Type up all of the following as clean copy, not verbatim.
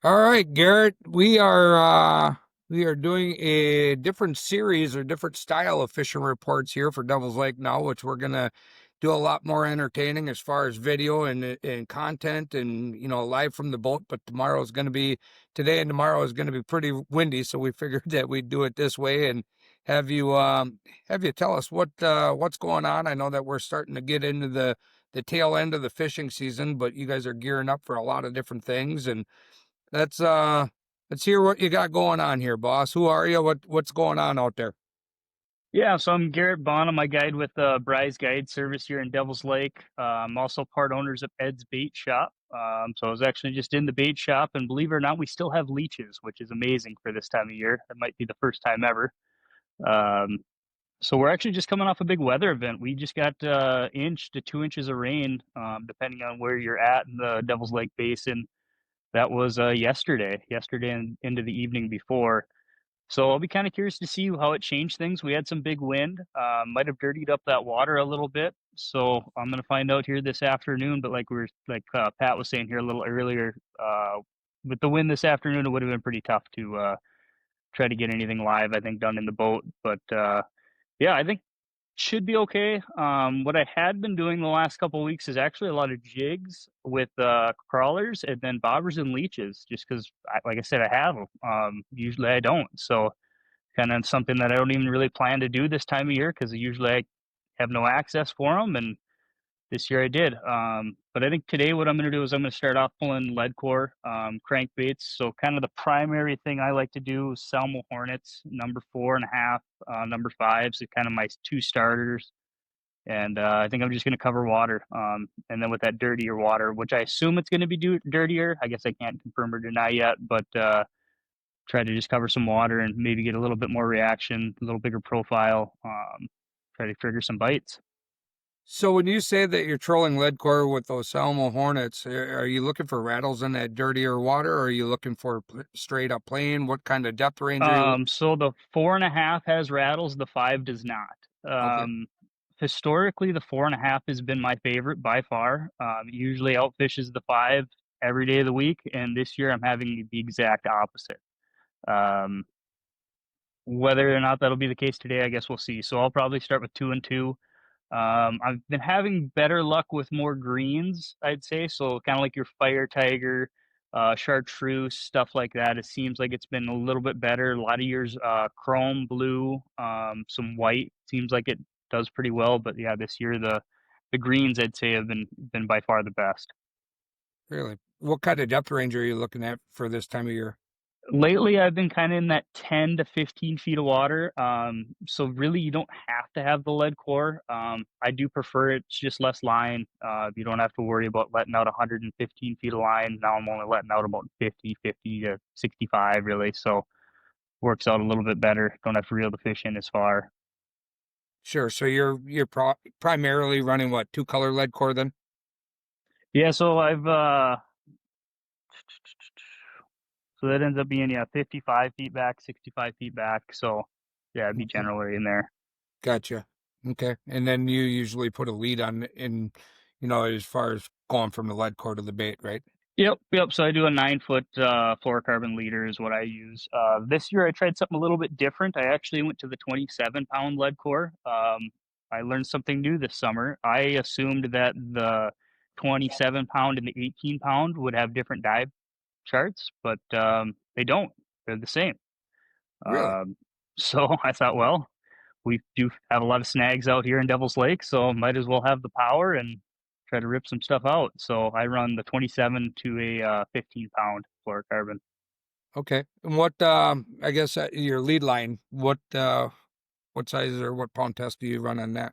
All right, Garrett, we are doing a different series or different style of fishing reports here for Devil's Lake now, which we're gonna do a lot more entertaining as far as video and content and live from the boat. But today and tomorrow is gonna be pretty windy, so we figured that we'd do it this way and have you have you tell us what's going on. I know that we're starting to get into the tail end of the fishing season, but you guys are gearing up for a lot of different things and Let's uh let's hear what you got going on here, boss. Who are you? What's going on out there? Yeah, so I'm Garrett Bonham. I guide with Bry's Guide Service here in Devil's Lake. I'm also part owners of Ed's Bait Shop. So I was actually just in the bait shop, and believe it or not, we still have leeches, which is amazing for this time of year. That might be the first time ever. Um, so we're actually just coming off a big weather event. We just got inch to 2 inches of rain, depending on where you're at in the Devil's Lake Basin. That was yesterday and into the evening before. So I'll be kind of curious to see how it changed things. We had some big wind, might have dirtied up that water a little bit. So I'm gonna find out here this afternoon. But like Pat was saying here a little earlier, with the wind this afternoon, it would have been pretty tough to try to get anything live. I think done in the boat, but yeah, I think should be okay. What I had been doing the last couple of weeks is actually a lot of jigs with crawlers and then bobbers and leeches, just because, like I said, I have them. Usually I don't. So kind of something that I don't even really plan to do this time of year because usually I have no access for them, and this year I did. But I think today what I'm going to do is I'm going to start off pulling lead core crankbaits. So kind of the primary thing I like to do is Salmo Hornets, number 4.5, number 5. So kind of my two starters. And I think I'm just going to cover water. And then with that dirtier water, which I assume it's going to be dirtier. I guess I can't confirm or deny yet, but try to just cover some water and maybe get a little bit more reaction, a little bigger profile, try to trigger some bites. So when you say that you're trolling lead core with those Salmo Hornets, are you looking for rattles in that dirtier water, or are you looking for straight up plain? What kind of depth range are you? So the 4.5 has rattles, the 5 does not. Okay, Historically, the 4.5 has been my favorite by far. Usually outfishes the 5 every day of the week, and this year I'm having the exact opposite. Um, Whether or not that'll be the case today, I guess we'll see. So I'll probably start with 2 and 2. I've been having better luck with more greens, I'd say. So kind of like your fire tiger, chartreuse, stuff like that. It seems like it's been a little bit better. A lot of years, chrome, blue, some white. Seems like it does pretty well. But yeah, this year the greens I'd say have been by far the best. really. What kind of depth range are you looking at for this time of year? Lately, I've been kind of in that 10 to 15 feet of water. So really, you don't have to have the lead core. I do prefer it. It's just less line. You don't have to worry about letting out 115 feet of line. Now I'm only letting out about 50 to 65 really. So works out a little bit better. Don't have to reel the fish in as far. Sure. So you're primarily running what, two color lead core then? Yeah, so so that ends up being, yeah, 55 feet back, 65 feet back. So yeah, it'd be Okay. generally in there. Gotcha. Okay. And then you usually put a lead on as far as going from the lead core to the bait, right? Yep. So I do a 9 foot fluorocarbon leader is what I use. This year I tried something a little bit different. I actually went to the 27-pound lead core. I learned something new this summer. I assumed that the 27-pound and the 18-pound would have different dive charts, but they don't. They're the same. Really? Um, so I thought, well, we do have a lot of snags out here in Devil's Lake, so might as well have the power and try to rip some stuff out. So I run the 27 to a 15-pound fluorocarbon. Okay. And what I guess your lead line, what size or what pound test do you run on that?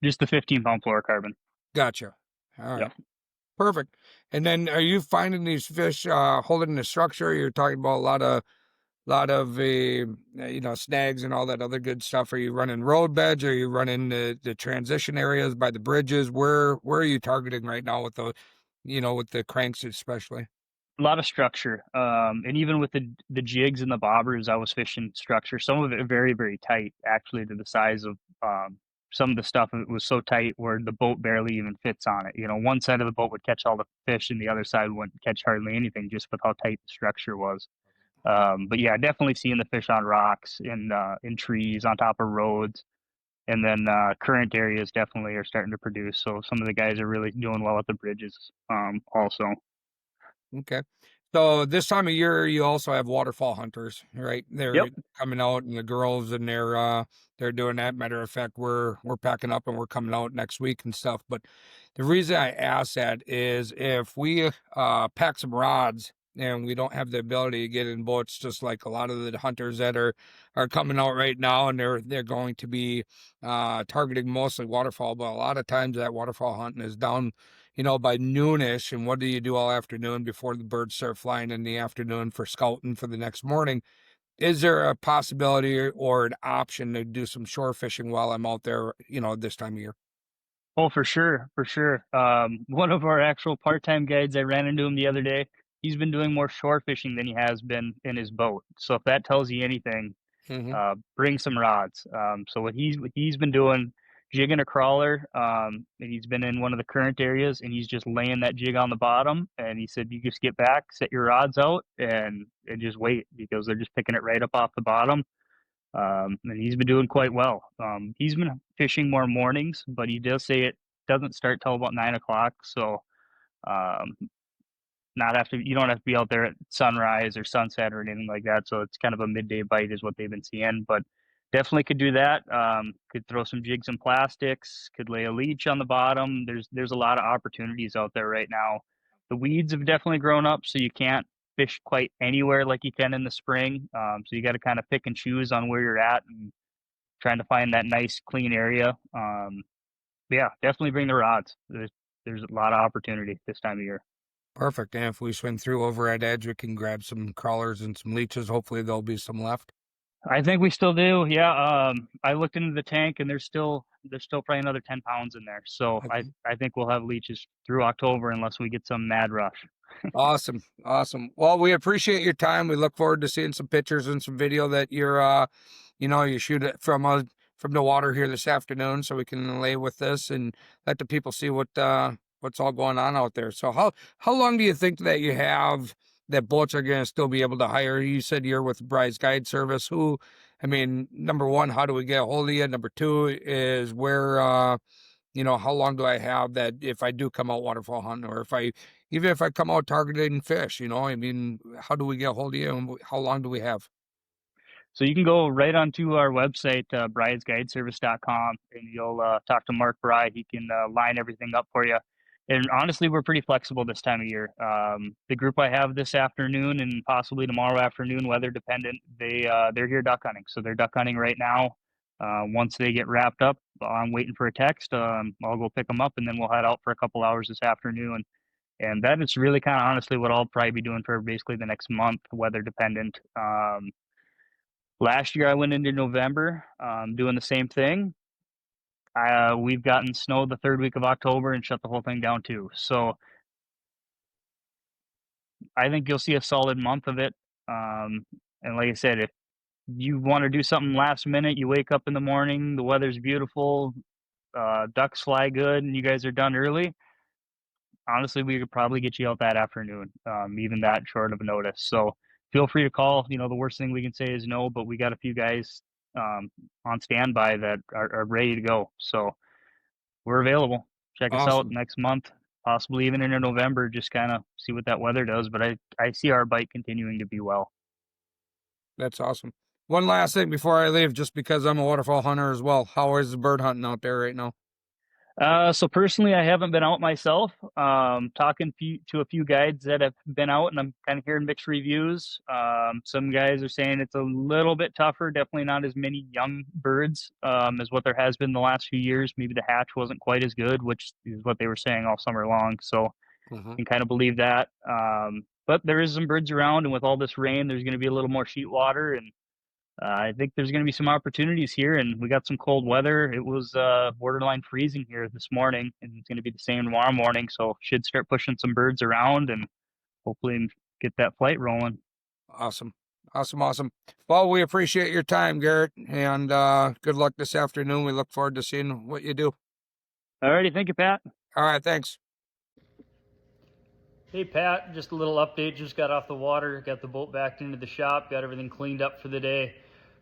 Just the 15-pound fluorocarbon. Gotcha. All Yep. right. Perfect. And then are you finding these fish holding the structure? You're talking about a lot of snags and all that other good stuff. Are you running road beds? Are you running the transition areas by the bridges? Where are you targeting right now with the cranks especially? A lot of structure. And even with the jigs and the bobbers, I was fishing structure. Some of it very, very tight, actually, to the size of some of the stuff it was so tight where the boat barely even fits on it. One side of the boat would catch all the fish, and the other side wouldn't catch hardly anything, just with how tight the structure was. But yeah, definitely seeing the fish on rocks, in trees, on top of roads, and then current areas definitely are starting to produce. So some of the guys are really doing well at the bridges, also. Okay. So this time of year, you also have waterfall hunters, right? Yep. They're coming out, and the girls, and they're doing that. Matter of fact, we're packing up and we're coming out next week and stuff. But the reason I ask that is if we pack some rods and we don't have the ability to get in boats, just like a lot of the hunters that are coming out right now, and they're going to be targeting mostly waterfall, but a lot of times that waterfall hunting is down, by noonish. And what do you do all afternoon before the birds start flying in the afternoon for scouting for the next morning? Is there a possibility or an option to do some shore fishing while I'm out there, this time of year? Oh, for sure, for sure. One of our actual part-time guides, I ran into him the other day. He's been doing more shore fishing than he has been in his boat. So if that tells you anything, Hmm. bring some rods. So what he's been doing, jigging a crawler, and he's been in one of the current areas, and he's just laying that jig on the bottom. And he said, you just get back, set your rods out, and just wait, because they're just picking it right up off the bottom. And he's been doing quite well. He's been fishing more mornings, but he does say it doesn't start till about 9 o'clock. So um, not after you don't have to be out there at sunrise or sunset or anything like that. So it's kind of a midday bite is what they've been seeing. But definitely could do that. Could throw some jigs and plastics. Could lay a leech on the bottom. There's a lot of opportunities out there right now. The weeds have definitely grown up, so you can't fish quite anywhere like you can in the spring. So you got to kind of pick and choose on where you're at and trying to find that nice clean area. Yeah, definitely bring the rods. There's a lot of opportunity this time of year. Perfect. And if we swing through over at Edge, we can grab some crawlers and some leeches. Hopefully there'll be some left. I think we still do. Yeah. I looked into the tank, and there's still probably another 10 pounds in there. So I Okay. I think we'll have leeches through October unless we get some mad rush. Awesome. Awesome. Well, we appreciate your time. We look forward to seeing some pictures and some video that you shoot it from the water here this afternoon, so we can lay with this and let the people see what's all going on out there. So how long do you think that you have that boats are going to still be able to hire? You said you're with Bryce Guide Service. I mean, number one, how do we get a hold of you? Number two is where how long do I have that if I do come out waterfall hunting, or even if I come out targeting fish, I mean, how do we get a hold of you, and how long do we have? So you can go right onto our website, brydesguideservice.com, and you'll talk to Mark Bride. He can line everything up for you. And honestly, we're pretty flexible this time of year. The group I have this afternoon and possibly tomorrow afternoon, weather dependent, they're here duck hunting. So they're duck hunting right now. Once they get wrapped up, I'm waiting for a text. I'll go pick them up, and then we'll head out for a couple hours this afternoon. And that is really kind of honestly what I'll probably be doing for basically the next month, weather dependent. Last year I went into November, doing the same thing. We've gotten snow the third week of October and shut the whole thing down too. So I think you'll see a solid month of it. And like I said, if you want to do something last minute, you wake up in the morning, the weather's beautiful, ducks fly good, and you guys are done early. Honestly, we could probably get you out that afternoon, even that short of a notice. So feel free to call. The worst thing we can say is no, but we got a few guys on standby that are ready to go. So we're available. Check us out Awesome. next month, possibly even into November. Just kind of see what that weather does. But I see our bite continuing to be well. That's awesome. One last thing before I leave, just because I'm a waterfall hunter as well. How is the bird hunting out there right now? So personally, I haven't been out myself. Talking to a few guides that have been out, and I'm kind of hearing mixed reviews. Some guys are saying it's a little bit tougher. Definitely not as many young birds as what there has been the last few years. Maybe the hatch wasn't quite as good, which is what they were saying all summer long. So Hmm. you can kind of believe that. But there is some birds around, and with all this rain, there's going to be a little more sheet water, and I think there's going to be some opportunities here, and we got some cold weather. It was borderline freezing here this morning, and it's going to be the same tomorrow morning. So should start pushing some birds around and hopefully get that flight rolling. Awesome. Awesome, awesome. Well, we appreciate your time, Garrett, and good luck this afternoon. We look forward to seeing what you do. Alrighty, thank you, Pat. All right, thanks. Hey Pat, just a little update. Just got off the water, got the boat back into the shop, got everything cleaned up for the day.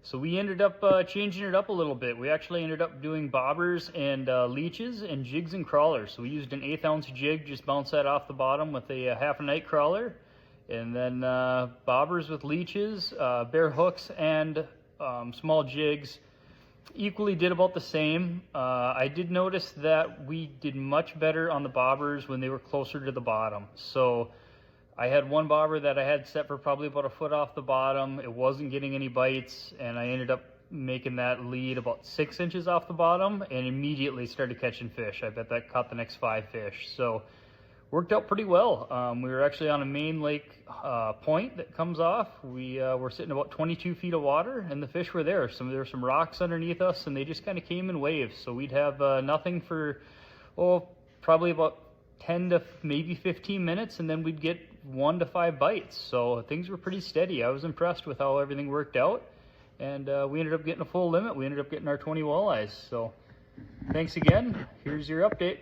So we ended up changing it up a little bit. We actually ended up doing bobbers and leeches and jigs and crawlers. So we used an 1/8 ounce jig, just bounce that off the bottom with a half a night crawler, and then bobbers with leeches, bare hooks, and small jigs. Equally did about the same. I did notice that we did much better on the bobbers when they were closer to the bottom. So I had one bobber that I had set for probably about a foot off the bottom. It wasn't getting any bites, and I ended up making that lead about 6 inches off the bottom and immediately started catching fish. I bet that caught the next 5 fish. So worked out pretty well. We were actually on a main lake point that comes off. We were sitting about 22 feet of water, and the fish were there. There were some rocks underneath us, and they just kind of came in waves. So we'd have nothing for, probably about 10 to maybe 15 minutes, and then we'd get 1 to 5 bites. So things were pretty steady. I was impressed with how everything worked out, and we ended up getting a full limit. We ended up getting our 20 walleyes. So thanks again. Here's your update.